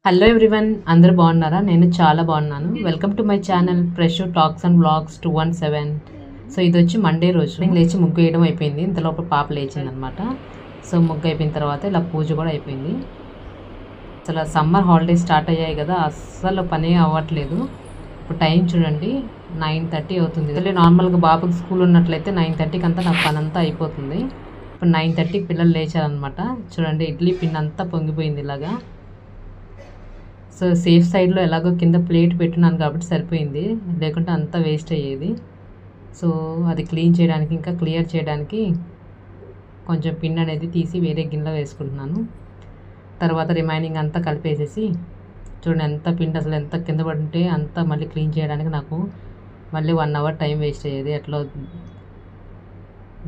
Hello everyone, అందరూ బాగున్నారా? నేను చాలా బాగున్నాను. Welcome to my channel fresh talks and blogs 217. So ఇది వచ్చి మండే రోజు నేను లేచి ముగ్గు వేయడం అయిపోయింది. ఇంతలోపు పాప లేచిందనమాట. సో ముగ్గు అయిపోయిన తర్వాత ఇలా పూజ కూడా అయిపోయింది. అసలు సమ్మర్ హాలిడేస్ స్టార్ట్ అయ్యాయి కదా, అస్సలు పని అవ్వట్లేదు. ఇప్పుడు టైం చూడండి, 9:30 అవుతుంది. అసలు నార్మల్గా బాబుకి స్కూల్ ఉన్నట్లయితే 9:30కి అంతా నాకు పని అంతా అయిపోతుంది. ఇప్పుడు 9:30కి పిల్లలు లేచారనమాట. చూడండి, ఇడ్లీ పిండి అంతా పొంగిపోయింది ఇలాగా. సో సేఫ్ సైడ్లో ఎలాగో కింద ప్లేట్ పెట్టున్నాను కాబట్టి సరిపోయింది, లేకుంటే అంతా వేస్ట్ అయ్యేది. సో అది క్లీన్ చేయడానికి, ఇంకా క్లియర్ చేయడానికి కొంచెం పిండి అనేది తీసి వేరే గిన్నెలో వేసుకుంటున్నాను. తర్వాత రిమైనింగ్ అంతా కలిపేసేసి, చూడండి ఎంత పిండి అసలు ఎంత కింద పడుంటే అంతా మళ్ళీ క్లీన్ చేయడానికి నాకు మళ్ళీ 1 అవర్ టైం వేస్ట్ అయ్యేది. ఎట్లా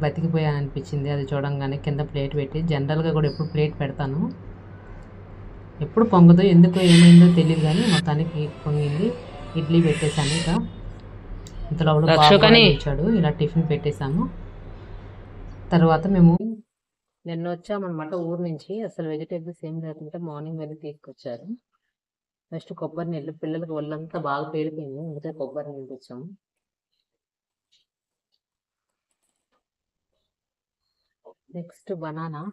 బతికిపోయాను అనిపించింది అది చూడంగానే. కింద ప్లేట్ పెట్టి, జనరల్గా కూడా ఎప్పుడు ప్లేట్ పెడతాను, ఎప్పుడు పొంగదు, ఎందుకు ఏమైందో తెలియదు, కానీ మొత్తానికి పొంగింది. ఇడ్లీ పెట్టేశాను. ఇక ఇంతలో వచ్చాడు, ఇలా టిఫిన్ పెట్టేశాము. తర్వాత మేము నిన్న వచ్చామన్నమాట ఊరు నుంచి. అసలు వెజిటేబుల్స్ ఏం లేకుంటే మార్నింగ్ వెళ్ళి తీసుకొచ్చారు. ఫస్ట్ కొబ్బరి నీళ్ళు, పిల్లలకి ఒళ్ళంతా బాగా పేలిపోయింది, అందుకే కొబ్బరి నీళ్ళు తెచ్చాము. నెక్స్ట్ బనానా,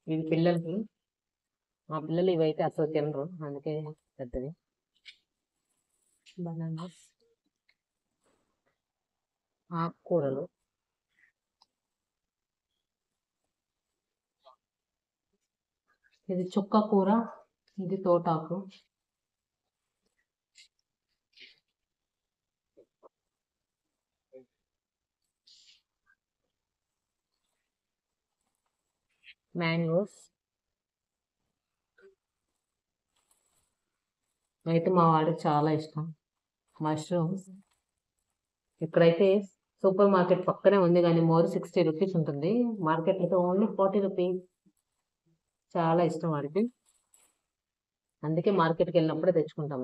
ఇది పిల్లలకి, మా పిల్లలు ఇవైతే అసలు తినరు, అందుకే పెద్దది. బనానాస్, ఆకుకూరలు, ఇది చుక్క కూర, ఇది తోటాకు, మ్యాంగోస్, అయితే మా వాళ్ళకి చాలా ఇష్టం. మష్రూమ్స్, ఇక్కడైతే సూపర్ మార్కెట్ పక్కనే ఉంది, కానీ మోర్ 60 రూపీస్ ఉంటుంది, మార్కెట్లో అయితే ఓన్లీ 40 రూపీస్. చాలా ఇష్టం వాడికి, అందుకే మార్కెట్కి వెళ్ళినప్పుడే తెచ్చుకుంటాం.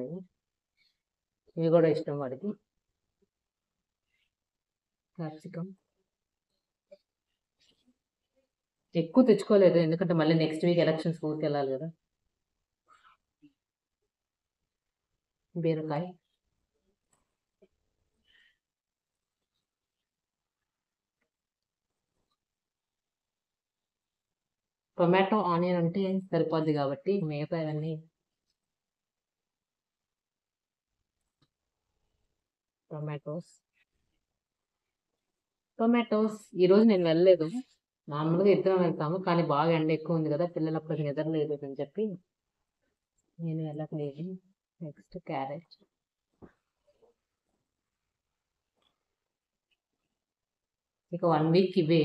ఇవి కూడా ఇష్టం వాడికి. క్యాప్సికమ్ ఎక్కువ తెచ్చుకోలేదు, ఎందుకంటే మళ్ళీ నెక్స్ట్ వీక్ ఎలక్షన్స్ ఊరికి వెళ్ళాలి కదా. బీరకాయ, టొమాటో, ఆనియన్ అంటే సరిపోద్ది కాబట్టి మిగతా ఇవన్నీ. టొమాటోస్ ఈరోజు నేను వెళ్ళలేదు, నార్మల్గా ఇద్దరం వెళ్తాము, కానీ బాగా ఎండ ఎక్కువ ఉంది కదా, పిల్లలు అప్పటికి నిద్రలేదు అని చెప్పి నేను వెళ్ళట్లేదు. నెక్స్ట్ క్యారెట్, ఇక 1 వీక్ ఇవే.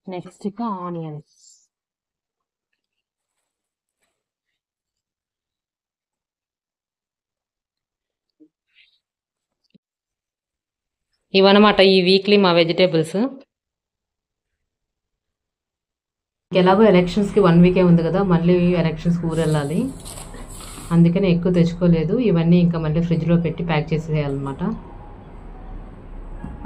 నెక్స్ట్ ఇక ఆనియన్స్, ఇవన్నమాట ఈ వీక్లీ మా వెజిటేబుల్స్. ఎలాగో ఎలక్షన్స్కి 1 వీకే ఉంది కదా, మళ్ళీ ఎలక్షన్స్కి ఊరు వెళ్ళాలి, అందుకని ఎక్కువ తెచ్చుకోలేదు. ఇవన్నీ ఇంకా మళ్ళీ ఫ్రిడ్జ్లో పెట్టి ప్యాక్ చేసేయాలన్నమాట.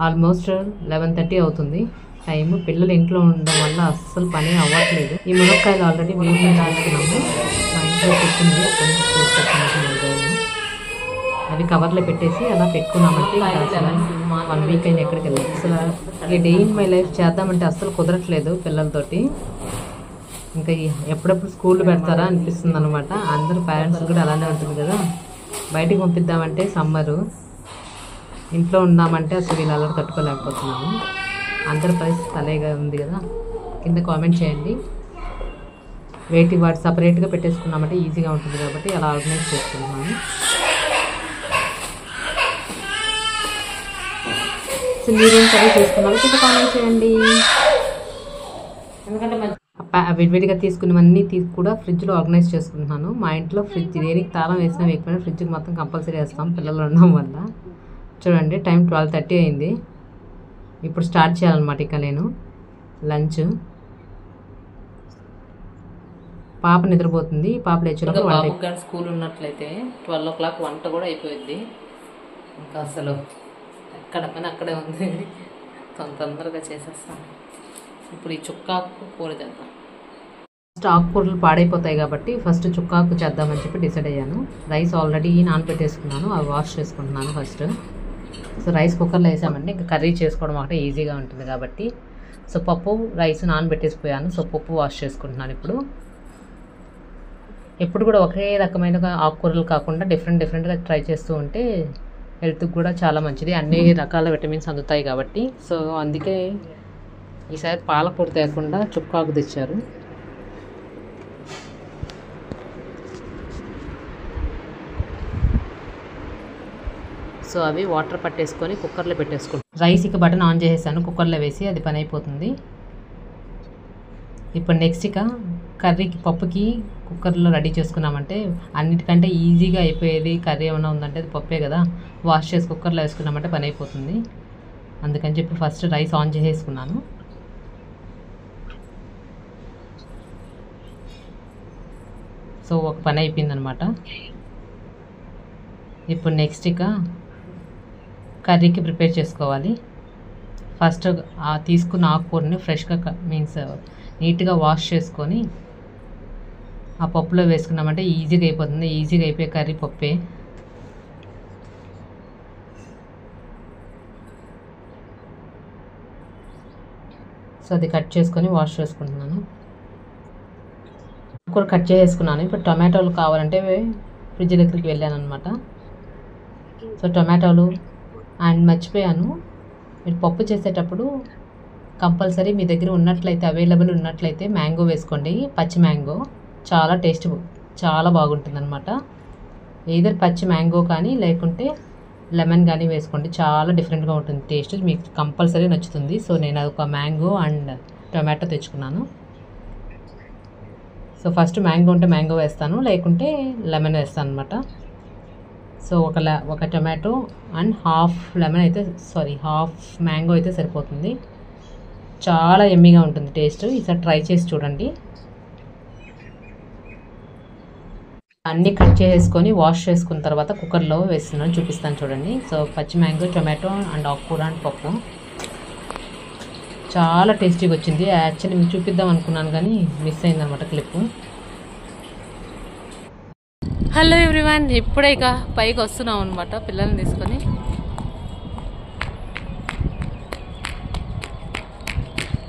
ఆల్మోస్ట్ 11:30 అవుతుంది టైము. పిల్లలు ఇంట్లో ఉండడం వల్ల అస్సలు పని అవ్వట్లేదు. ఈ మునక్కాయలు ఆల్రెడీ వేసుకుని దాచుకున్నాము, మా ఇంట్లో పెట్టింది, అవి కవర్లో పెట్టేసి అలా పెట్టుకున్నామంటే 1 వీక్ అయినా ఎక్కడికి వెళ్ళాలి. అసలు ఈ డే ఇన్ మై లైఫ్ చేద్దామంటే అస్సలు కుదరట్లేదు పిల్లలతోటి. ఇంకా ఎప్పుడెప్పుడు స్కూల్ పెడతారా అనిపిస్తుంది అనమాట. అందరూ పేరెంట్స్ కూడా అలానే ఉంటుంది కదా, బయటికి పంపిద్దామంటే సమ్మరు, ఇంట్లో ఉన్నామంటే అసలు వీళ్ళు అలా తట్టుకోలేకపోతున్నాము. అందరి పరిస్థితి అలాగే ఉంది కదా. కింద కామెంట్ చేయండి. వెయిట్ వాటి సపరేట్గా పెట్టేసుకున్నామంటే ఈజీగా ఉంటుంది కాబట్టి అలా ఆర్గనైజ్ చేసుకుంటున్నాను. సో మీరేం కర్రీ చేసుకున్నారో కింద కామెంట్ చేయండి. ఎందుకంటే విడివిడిగా తీసుకున్నవన్నీ కూడా ఫ్రిడ్జ్లో ఆర్గనైజ్ చేసుకుంటున్నాను. మా ఇంట్లో ఫ్రిడ్జ్ దేనికి తాళం వేసినా వేయకపోయినా ఫ్రిడ్జ్కి మొత్తం కంపల్సరీ వేస్తాం పిల్లలు ఉండడం వల్ల. చూడండి, టైం 12:30 అయింది. ఇప్పుడు స్టార్ట్ చేయాలన్నమాట ఇక నేను లంచ్. పాప నిద్రపోతుంది. పాప లేచినప్పుడు బాబు కానీ స్కూల్ ఉన్నట్లయితే 12 o'clock వంట కూడా అయిపోయింది. ఇంకా అసలు ఎక్కడ పని అక్కడే ఉంది. తొందరగా చేసేస్తాను. ఇప్పుడు ఈ చుక్కాకు కూర చేద్దాం. ఫస్ట్ ఆకుకూరలు పాడైపోతాయి కాబట్టి ఫస్ట్ చుక్కాకు చేద్దామని చెప్పి డిసైడ్ అయ్యాను. రైస్ ఆల్రెడీ నానబెట్టేసుకున్నాను, అవి వాష్ చేసుకుంటున్నాను ఫస్ట్. సో రైస్ కుక్కర్లో వేసామండి, ఇంకా కర్రీ చేసుకోవడం ఒకటే ఈజీగా ఉంటుంది కాబట్టి. సో పప్పు రైస్ నానబెట్టేసిపోయాను. సో పప్పు వాష్ చేసుకుంటున్నాను ఇప్పుడు. ఎప్పుడు కూడా ఒకే రకమైన ఆకుకూరలు కాకుండా డిఫరెంట్గా ట్రై చేస్తూ ఉంటే హెల్త్కి కూడా చాలా మంచిది. అన్ని రకాల విటమిన్స్ అందుతాయి కాబట్టి. సో అందుకే ఈసారి పాలకూర తేకుండా చుక్కాకు తెచ్చారు. సో అవి వాటర్ పట్టేసుకొని కుక్కర్లో పెట్టేసుకుంటాను. రైస్ ఇక బటన్ ఆన్ చేసేసాను, కుక్కర్లో వేసి అది పని అయిపోతుంది. ఇప్పుడు నెక్స్ట్ ఇక కర్రీకి పప్పుకి కుక్కర్లో రెడీ చేసుకున్నామంటే అన్నిటికంటే ఈజీగా అయిపోయేది కర్రీ ఏమైనా ఉందంటే అది పప్పే కదా. వాష్ చేసి కుక్కర్లో వేసుకున్నామంటే పని అయిపోతుంది. అందుకని చెప్పి ఫస్ట్ రైస్ ఆన్ చేసేసుకున్నాను. సో ఒక పని అయిపోయింది అనమాట. ఇప్పుడు నెక్స్ట్ ఇక కర్రీకి ప్రిపేర్ చేసుకోవాలి. ఫస్ట్ తీసుకున్న ఆకుకూరని ఫ్రెష్గా నీట్గా వాష్ చేసుకొని ఆ పప్పులో వేసుకున్నామంటే ఈజీగా అయిపోతుంది. ఈజీగా అయిపోయే కర్రీ పప్పే. సో అది కట్ చేసుకొని వాష్ చేసుకుంటున్నాను. ఆకుకూర కట్ చేసుకున్నాను. ఇప్పుడు టొమాటోలు కావాలంటే ఫ్రిడ్జ్ దగ్గరికి వెళ్ళాను అనమాట. సో టొమాటోలు అండ్ మర్చిపోయాను, మీరు పప్పు చేసేటప్పుడు కంపల్సరీ మీ దగ్గర ఉన్నట్లయితే అవైలబుల్ ఉన్నట్లయితే మ్యాంగో వేసుకోండి. పచ్చి మ్యాంగో చాలా టేస్ట్ చాలా బాగుంటుంది అనమాట. ఏదర్ పచ్చి మ్యాంగో కానీ లేకుంటే లెమన్ కానీ వేసుకోండి, చాలా డిఫరెంట్గా ఉంటుంది టేస్ట్, మీకు కంపల్సరీ నచ్చుతుంది. సో నేను ఒక మ్యాంగో అండ్ టొమాటో తెచ్చుకున్నాను. సో ఫస్ట్ మ్యాంగో ఉంటే మ్యాంగో వేస్తాను, లేకుంటే లెమన్ వేస్తాను అనమాట. సో ఒక టొమాటో అండ్ హాఫ్ మ్యాంగో అయితే సరిపోతుంది. చాలా ఎమ్మీగా ఉంటుంది టేస్ట్. ఈసారి ట్రై చేసి చూడండి. అన్నీ కట్ చేసుకొని వాష్ చేసుకున్న తర్వాత కుక్కర్లో వేస్తున్నాను, చూపిస్తాను చూడండి. సో పచ్చి మ్యాంగో, టొమాటో అండ్ ఆకుకూర అండ్ పప్పు చాలా టేస్టీగా వచ్చింది. యాక్చువల్లీ మీకు చూపిద్దాం అనుకున్నాను కానీ మిస్ అయిందనమాట క్లిప్. హలో ఎవ్రీవన్, ఇప్పుడే ఇక పైకి వస్తున్నాం అనమాట పిల్లల్ని తీసుకొని.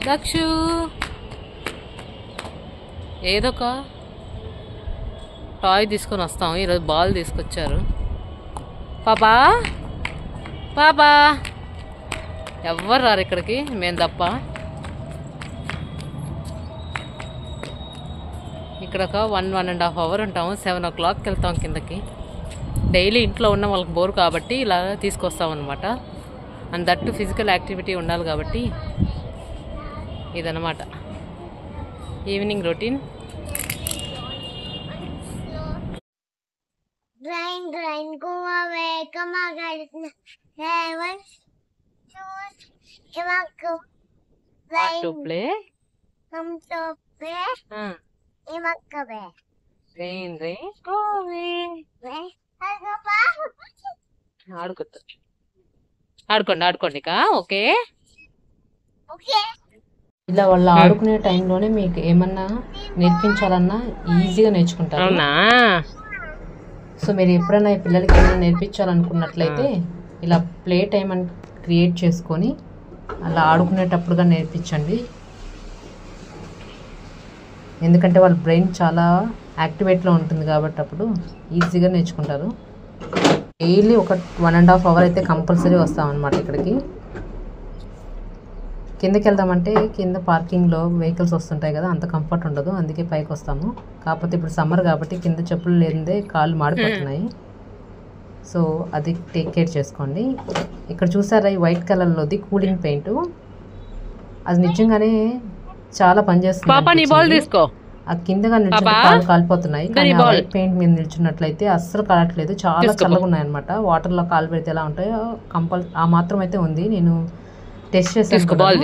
దక్షు ఏదో ఒక టాయ్ తీసుకొని వస్తాము. ఈరోజు బాల్ తీసుకొచ్చారు. పాపా పాపా ఎవ్వరు రారు ఇక్కడికి, మేము తప్ప. ఇక్కడ ఒక 1.5 hour ఉంటాము. 7 o'clockకి వెళ్తాం కిందకి. డైలీ ఇంట్లో ఉన్న వాళ్ళకి బోర్ కాబట్టి ఇలా తీసుకొస్తాం అనమాట. అండ్ దట్టు ఫిజికల్ యాక్టివిటీ ఉండాలి కాబట్టి ఇదన్నమాట ఈవినింగ్ రొటీన్. ఆడుకోండి ఇక. ఓకే, ఇలా వాళ్ళు ఆడుకునే టైంలోనే మీకు ఏమన్నా నేర్పించాలన్నా ఈజీగా నేర్చుకుంటారు. అవునా? సో మీరు ఎప్పుడైనా ఈ పిల్లలకి ఏమైనా నేర్పించాలనుకున్నట్లయితే ఇలా ప్లే టైం అని క్రియేట్ చేసుకొని అలా ఆడుకునేటప్పుడుగా నేర్పించండి. ఎందుకంటే వాళ్ళ బ్రెయిన్ చాలా యాక్టివేట్లో ఉంటుంది కాబట్టి అప్పుడు ఈజీగా నేర్చుకుంటారు. డైలీ ఒక 1.5 hour అయితే కంపల్సరీ వస్తామన్నమాట ఇక్కడికి. కిందకి వెళ్దామంటే కింద పార్కింగ్లో వెహికల్స్ వస్తుంటాయి కదా, అంత కంఫర్ట్ ఉండదు, అందుకే పైకి వస్తాము. కాకపోతే ఇప్పుడు సమ్మర్ కాబట్టి కింద చెప్పులు లేదే కాళ్ళు మాడిపోతున్నాయి. సో అది టేక్ కేర్ చేసుకోండి. ఇక్కడ చూసారా ఈ వైట్ కలర్లోది కూలింగ్ పెయింట్, అది నిజంగానే చాలా పనిచేస్తుంది. ఆ కిందగా నిల్చుంటే కాళ్ళు కాలిపోతున్నాయి, కానీ ఆ వైట్ పెయింట్ మీద నిల్చున్నట్లయితే అస్సలు కాలట్లేదు. చాలా చల్లగా ఉన్నాయన్నమాట. వాటర్లో కాలు పెడితే ఎలా ఉంటాయో ఆ మాత్రం అయితే ఉంది. నేను టెస్ట్ చేసాను,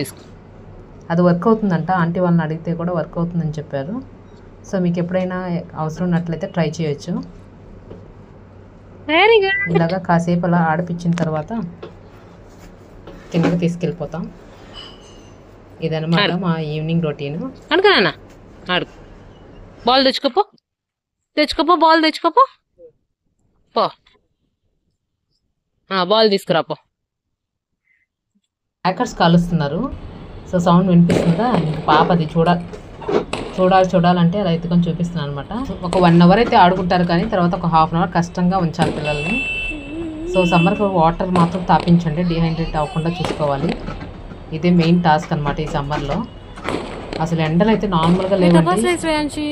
అది వర్క్ అవుతుందంట. ఆంటీ వాళ్ళని అడిగితే కూడా వర్క్ అవుతుందని చెప్పారు. సో మీకు ఎప్పుడైనా అవసరం ఉన్నట్లయితే ట్రై చేయొచ్చు. Very good. ఇలాగా కాసేపు అలా ఆడిపించిన తర్వాత కిందకి తీసుకెళ్ళిపోతాం. ఇదనమాట మా ఈవినింగ్ రొటీన్. అడుగునా అడుగు. బాల్ తెచ్చుకోపో, బాల్ తెచ్చుకోపో పో. బాల్ తీసుకురాపో. హ్యాకర్స్ కాలుస్తున్నారు. సో సౌండ్ వినిపిస్తుందా? ఇంక పాప అది చూడాలంటే అలా ఎత్తుకొని చూపిస్తున్నాను అనమాట. ఒక 1 అవర్ అయితే ఆడుకుంటారు, కానీ తర్వాత ఒక ½ అవర్ కష్టంగా ఉంచాలి పిల్లల్ని. సో సమ్మర్కి వాటర్ మాత్రం తాపించండి, డిహైడ్రేట్ అవ్వకుండా చూసుకోవాలి. ఇదే మెయిన్ టాస్క్ అనమాట ఈ సమ్మర్లో. అసలు ఎండలు అయితే నార్మల్గా లేవండి,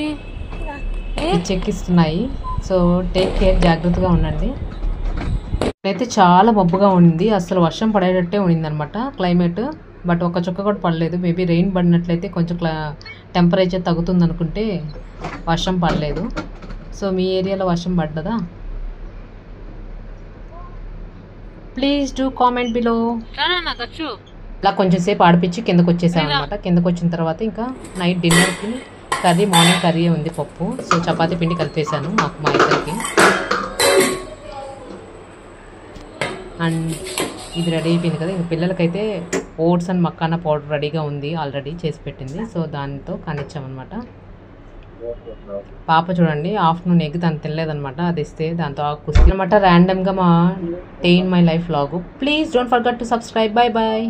చెక్కిస్తున్నాయి. సో టేక్ కేర్, జాగ్రత్తగా ఉండండి. అయితే చాలా మబ్బుగా ఉంది, అసలు వర్షం పడేటట్టే ఉండింది అనమాట క్లైమేట్. బట్ ఒక చుక్క కూడా పడలేదు. మేబీ రెయిన్ పడినట్లయితే కొంచెం టెంపరేచర్ తగ్గుతుంది అనుకుంటే వర్షం పడలేదు. సో మీ ఏరియాలో వర్షం పడ్డదా? Please do comment below. ఇలా కొంచెం సేపు ఆడిపించి కిందకు వచ్చేసాను అనమాట. కిందకు వచ్చిన తర్వాత ఇంకా నైట్ డిన్నర్కి కర్రీ, మార్నింగ్ కర్రీ ఉంది పప్పు. సో చపాతీ పిండి కలిపేశాను మా ఇద్దరికి. అండ్ ఇది రెడీ అయిపోయింది కదా. ఇంక పిల్లలకైతే ఓట్స్ అండ్ మక్కానా పౌడర్ రెడీగా ఉంది, ఆల్రెడీ చేసి పెట్టింది. సో దాంతో కానిచ్చామన్నమాట. పాప చూడండి, ఆఫ్టర్నూన్ ఎగ్ తను తినలేదనమాట, అది ఇస్తే దాంతో కుస్తీ అనమాట. ర్యాండమ్గా మా day in my life vlog. Please don't forget to subscribe. Bye bye.